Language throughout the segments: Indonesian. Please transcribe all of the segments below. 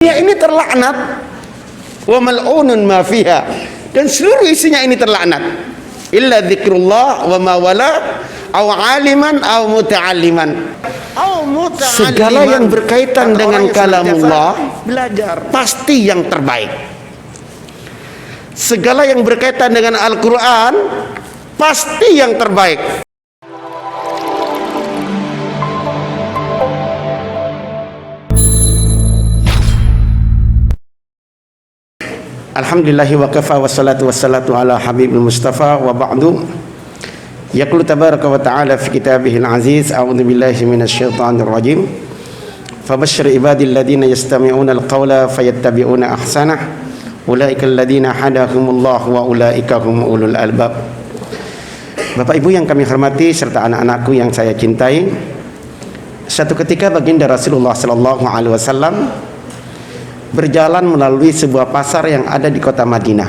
Dunia ini terlaknat, wa mal'unun ma fiha, dan seluruh isinya ini terlaknat, illa dzikrullah wa ma wala aw aliman aw muta'alliman. Segala yang berkaitan dengan kalamullah belajar pasti yang terbaik. Segala yang berkaitan dengan Al-Quran pasti yang terbaik. Alhamdulillahi wa kafa wa salatu wassalatu ala habibul mustafa wa ba'du. Yaqulu tabaraka wa ta'ala fi kitabihil aziz, a'udzu billahi minasyaitonir rajim. Fabashshir ibadil ladzina yastami'una al-qawla fayattabi'una ahsanah. Ulaikal ladzina hadahumullah wa ulaika hum ulul albab. Bapak Ibu yang kami hormati serta anak-anakku yang saya cintai, satu ketika baginda Rasulullah sallallahu alaihi wasallam berjalan melalui sebuah pasar yang ada di kota Madinah.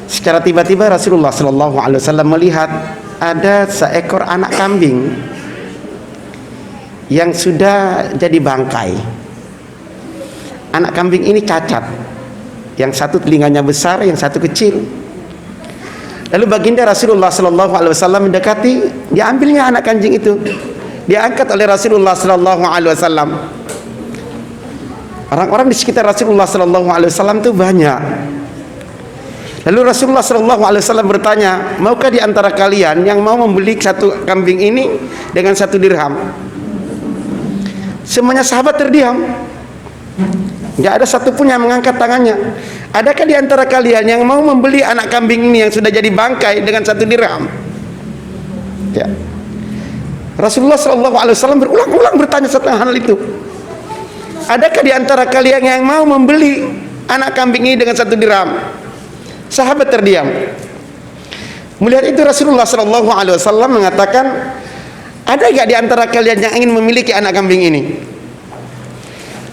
Secara tiba-tiba Rasulullah sallallahu alaihi wasallam melihat ada seekor anak kambing yang sudah jadi bangkai. Anak kambing ini cacat, yang satu telinganya besar, yang satu kecil. Lalu baginda Rasulullah sallallahu alaihi wasallam mendekati, diambilnya anak kambing itu, diangkat oleh Rasulullah sallallahu alaihi wasallam. Orang-orang di sekitar Rasulullah sallallahu alaihi wasallam itu banyak. Lalu Rasulullah sallallahu alaihi wasallam bertanya, maukah di antara kalian yang mau membeli satu kambing ini dengan 1 dirham? Semuanya sahabat terdiam. Tidak ada satupun yang mengangkat tangannya. Adakah di antara kalian yang mau membeli anak kambing ini yang sudah jadi bangkai dengan 1 dirham? Ya. Rasulullah sallallahu alaihi wasallam berulang-ulang bertanya tentang hal itu. Adakah di antara kalian yang mau membeli anak kambing ini dengan 1 dirham? Sahabat terdiam. Melihat itu Rasulullah sallallahu alaihi wasallam mengatakan, ada enggak di antara kalian yang ingin memiliki anak kambing ini?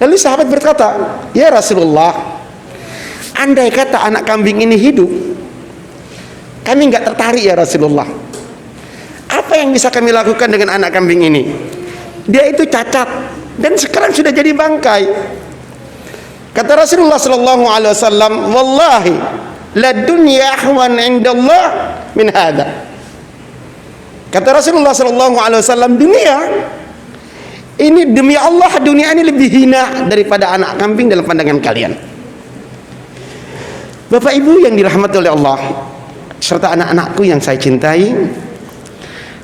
Lalu sahabat berkata, ya Rasulullah, andai kata anak kambing ini hidup, kami enggak tertarik ya Rasulullah. Apa yang bisa kami lakukan dengan anak kambing ini? Dia itu cacat dan sekarang sudah jadi bangkai. Kata Rasulullah sallallahu alaihi wasallam, wallahi la dunya ahwan indallah min hada. Kata Rasulullah sallallahu alaihi wasallam, dunia ini, demi Allah, dunia ini lebih hina daripada anak kambing dalam pandangan kalian. Bapak Ibu yang dirahmati oleh Allah serta anak-anakku yang saya cintai,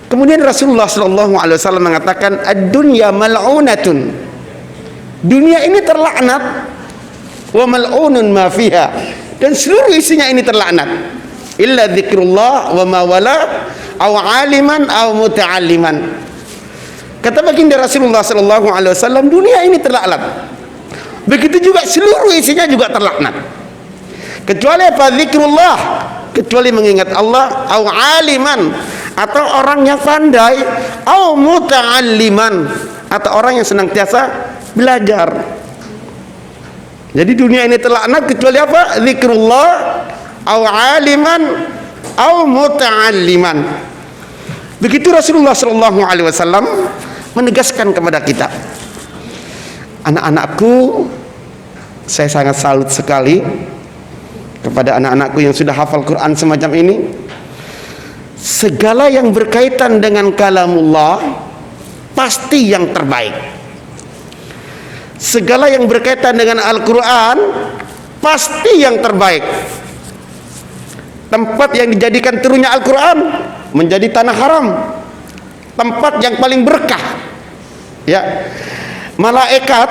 kemudian Rasulullah sallallahu alaihi wasallam mengatakan, ad-dunya mal'unatun. Dunia ini terlaknat, wa mal'unun ma fiha, dan seluruh isinya ini terlaknat, illa dzikrullah wa ma wala aw aliman aw muta'alliman. Kata baginda Rasulullah sallallahu alaihi wasallam, dunia ini terlaknat. Begitu juga seluruh isinya juga terlaknat. Kecuali apa? Zikrullah, kecuali mengingat Allah, au aliman, atau orang yang pandai, au muta'alliman, atau orang yang senantiasa belajar. Jadi dunia ini terlaknat kecuali apa? Zikrullah, au aliman, au muta'alliman. Begitu Rasulullah sallallahu alaihi wasallam menegaskan kepada kita. Anak-anakku, saya sangat salut sekali kepada anak-anakku yang sudah hafal Quran semacam ini. Segala yang berkaitan dengan kalamullah pasti yang terbaik. Segala yang berkaitan dengan Al-Quran pasti yang terbaik. Tempat yang dijadikan turunnya Al-Quran menjadi tanah haram, tempat yang paling berkah. Ya, malaikat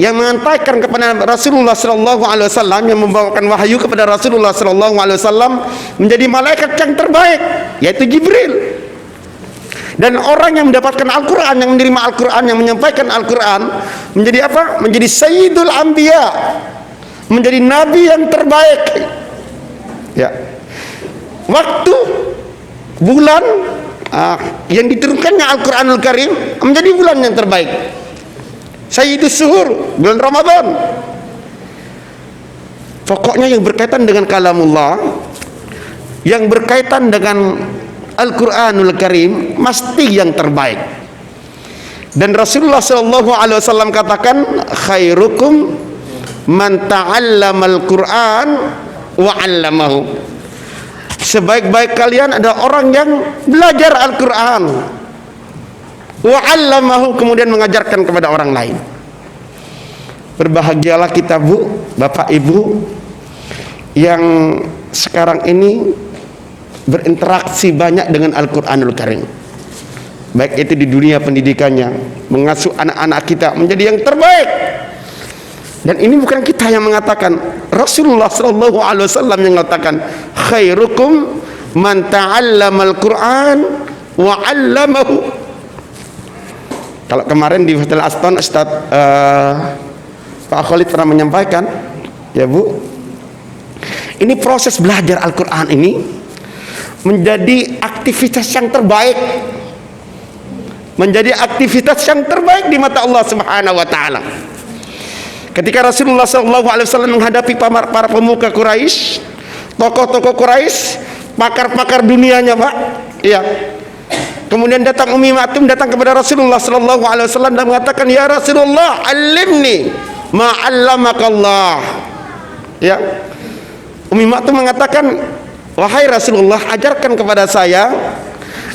yang mengantarkan kepada Rasulullah sallallahu alaihi wasallam, yang membawakan wahyu kepada Rasulullah sallallahu alaihi wasallam, menjadi malaikat yang terbaik, yaitu Jibril. Dan orang yang mendapatkan Al-Quran, yang menerima Al-Quran, yang menyampaikan Al-Quran, menjadi apa? Menjadi Sayyidul Anbiya, menjadi nabi yang terbaik. Ya, waktu, bulan yang diturunkannya Al-Quranul Karim menjadi bulan yang terbaik, Sayyidus Suhur, bulan Ramadan. Pokoknya yang berkaitan dengan kalamullah, yang berkaitan dengan Al-Quranul Karim, mesti yang terbaik. Dan Rasulullah sallallahu alaihi wasallam katakan, khairukum man ta'allamal Qur'an wa 'allamahu. Sebaik-baik kalian adalah orang yang belajar Al-Qur'an wa 'allamahu, kemudian mengajarkan kepada orang lain. Berbahagialah kita, Bu, Bapak Ibu, yang sekarang ini berinteraksi banyak dengan Al-Qur'anul Karim, baik itu di dunia pendidikannya, mengasuh anak-anak kita menjadi yang terbaik. Dan ini bukan kita yang mengatakan, Rasulullah sallallahu alaihi wasallam yang mengatakan, khairukum man ta'allamal Qur'an wa 'allamahu. Kalau kemarin di Hotel Aston, Ustaz Pak Khalid pernah menyampaikan, ya Bu, ini proses belajar Al-Quran ini menjadi aktivitas yang terbaik, menjadi aktivitas yang terbaik di mata Allah Subhanahu wa taala. Ketika Rasulullah SAW menghadapi para pemuka Quraisy, tokoh-tokoh Quraisy, pakar-pakar dunianya, Pak, iya. Kemudian datang Ummi Maktum, datang kepada Rasulullah SAW dan mengatakan, ya Rasulullah, alimni ma 'allamakallah. Ya. Ummi Maktum mengatakan, wahai Rasulullah, ajarkan kepada saya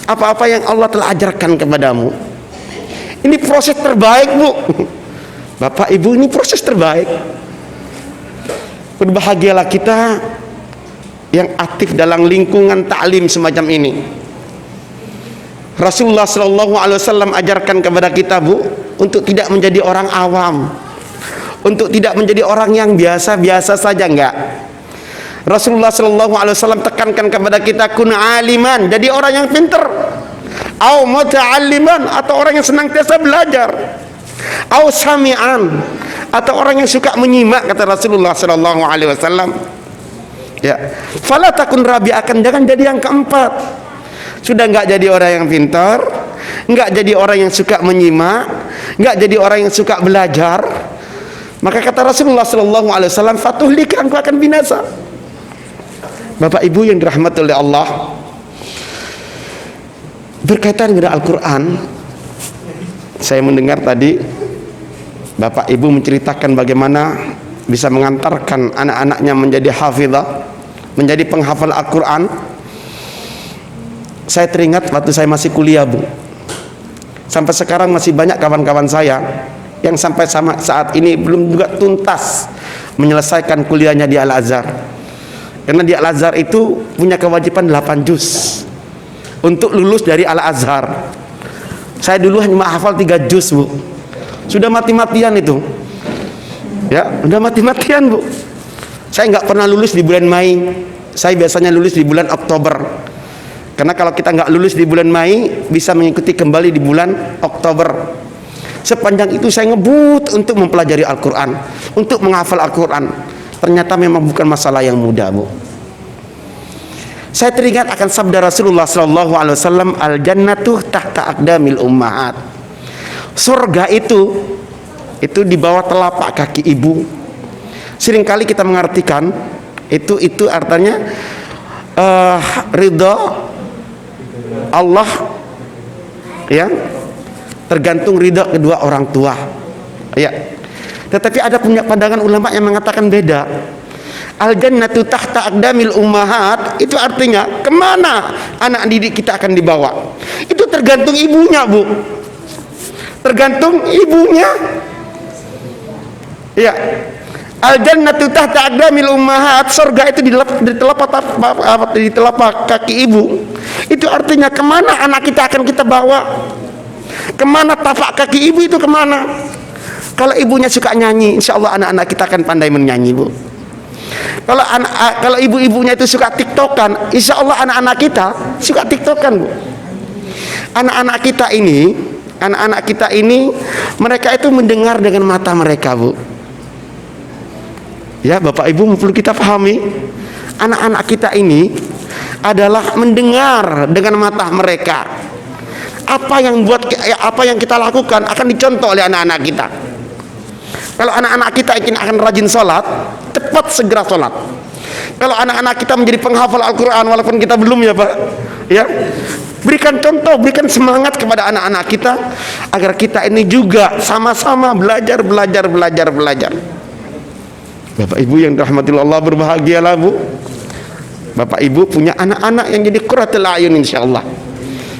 apa-apa yang Allah telah ajarkan kepadamu. Ini proses terbaik, Bu. Bapak Ibu, ini proses terbaik. Berbahagialah kita yang aktif dalam lingkungan taklim semacam ini. Rasulullah SAW ajarkan kepada kita, Bu, untuk tidak menjadi orang awam, untuk tidak menjadi orang yang biasa-biasa saja, enggak. Rasulullah SAW tekankan kepada kita, kun aliman, jadi orang yang pintar, au muta'alliman, atau orang yang senantiasa belajar, au sami'an, atau orang yang suka menyimak, kata Rasulullah SAW. Ya, fala takun rabi'akan, jangan jadi yang keempat. Sudah enggak jadi orang yang pintar, enggak jadi orang yang suka menyimak, enggak jadi orang yang suka belajar, maka kata Rasulullah SAW, fatuhlika, engkau akan binasa. Bapak Ibu yang dirahmati oleh Allah, berkaitan dengan Al-Quran, saya mendengar tadi Bapak Ibu menceritakan bagaimana bisa mengantarkan anak-anaknya menjadi hafizah, menjadi penghafal Al-Quran. Saya teringat waktu saya masih kuliah, Bu. Sampai sekarang masih banyak kawan-kawan saya yang sampai saat ini belum juga tuntas menyelesaikan kuliahnya di Al-Azhar. Karena di Al-Azhar itu punya kewajiban 8 juz untuk lulus dari Al-Azhar. Saya dulu hanya hafal 3 juz, Bu. Sudah mati-matian itu. Ya, sudah mati-matian, Bu. Saya nggak pernah lulus di bulan Mei. Saya biasanya lulus di bulan Oktober. Karena kalau kita nggak lulus di bulan Mei, bisa mengikuti kembali di bulan Oktober. Sepanjang itu saya ngebut untuk mempelajari Al-Quran, untuk menghafal Al-Quran. Ternyata memang bukan masalah yang mudah, Bu. Saya teringat akan sabda Rasulullah SAW, al-jannatu tahta aqdamil ummahat. Surga itu di bawah telapak kaki ibu. Seringkali kita mengartikan itu artinya ridha Allah, ya, tergantung ridha kedua orang tua, ya. Tetapi ada punya pandangan ulama yang mengatakan beda. Al-jannatu tahta aqdamil ummahat, itu artinya kemana anak didik kita akan dibawa, itu tergantung ibunya, Bu. Tergantung ibunya, ya. Al-jannatu tahta aqdamil ummahat, surga itu di telapak kaki ibu. Itu artinya kemana anak kita akan kita bawa, kemana tapak kaki ibu itu kemana. Kalau ibunya suka nyanyi, insya Allah anak-anak kita akan pandai menyanyi, Bu. Kalau ibu-ibunya itu suka tiktokan, insya Allah anak-anak kita suka tiktokan, Bu. Anak-anak kita ini mereka itu mendengar dengan mata mereka, Bu. Ya, Bapak Ibu perlu kita pahami, anak-anak kita ini adalah mendengar dengan mata mereka. Apa yang kita lakukan akan dicontoh oleh anak-anak kita. Kalau anak-anak kita ingin akan rajin sholat, cepat segera sholat. Kalau anak-anak kita menjadi penghafal Al-Quran, walaupun kita belum, ya Pak, Ya, berikan contoh, berikan semangat kepada anak-anak kita agar kita ini juga sama-sama belajar. Bapak Ibu yang dirahmati Allah, berbahagialah Bu. Bapak Ibu punya anak-anak yang jadi qurratul a'yun insyaallah.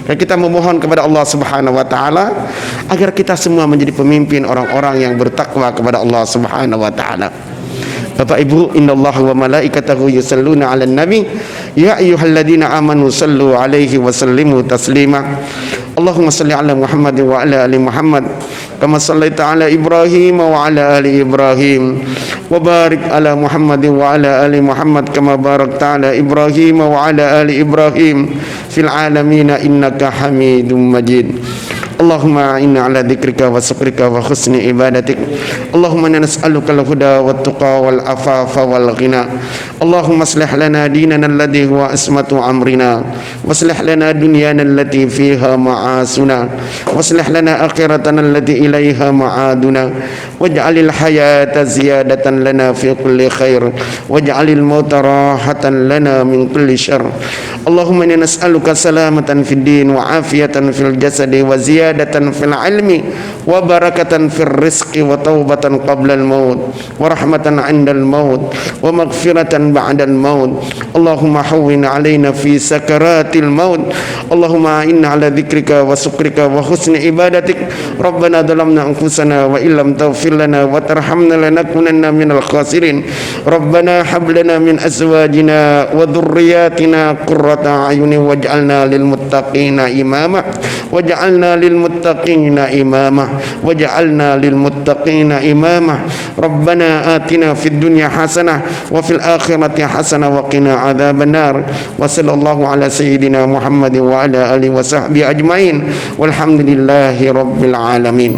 Dan kita memohon kepada Allah Subhanahu wa taala agar kita semua menjadi pemimpin orang-orang yang bertakwa kepada Allah Subhanahu wa taala. Bapak Ibu, innallaha wa malaikatahu yusalluna 'alan nabi ya ayyuhalladzina amanu sallu 'alaihi wa sallimu taslima. Allahumma salli ala Muhammad wa ala ali Muhammad kama sallaita ala Ibrahim wa ala ali Ibrahim wa barik ala Muhammad wa ala ali Muhammad kama barakta ala Ibrahim wa ala ali Ibrahim fil alamin innaka Hamidum Majid. Allahumma inna ala dzikrika wa syukrika wa husni ibadatik. Allahumma inna nas'aluka al-huda wat tuqa wal afafa wal ghina. Allahumma aslih lana dinana alladhi huwa ismatu amrina waslih lana dunyana allati fiha ma'asuna waslih lana akhiratana allati ilaiha ma'aduna waj'alil hayata ziyadatan lana fi kulli khair waj'alil mauta rahatan lana min kulli syarr. Allahumma inna nas'aluka salamatan fid din wa afiyatan fil jasadi wa ziyadatan fil ilmi wa barakatan fil rizqi wa taubatan qabla al maut wa rahmatan 'inda al maut wa maghfiratan ba'da al maut. Allahumma hawwin 'alaina fi sakaratil maut. Allahumma inna 'ala dzikrika wa syukrika wa husni ibadatik. Rabbana dhalamna anfusana wa illam taghfir lana wa tarhamna lanakunanna minal khasirin. Rabbana hab lana min azwajina wa dhurriyyatina qurrata a'yunin waj'alna lil muttaqina imama waj'alna lil muttaqina imama waj'alna lil muttaqina imama. Rabbana atina fid dunya hasanah wa fil akhirati hasanah wa qina adzabannar. Wa sallallahu ala sayyidina Muhammad wa ala alihi wa sahbihi ajmain walhamdulillahi rabbil alamin.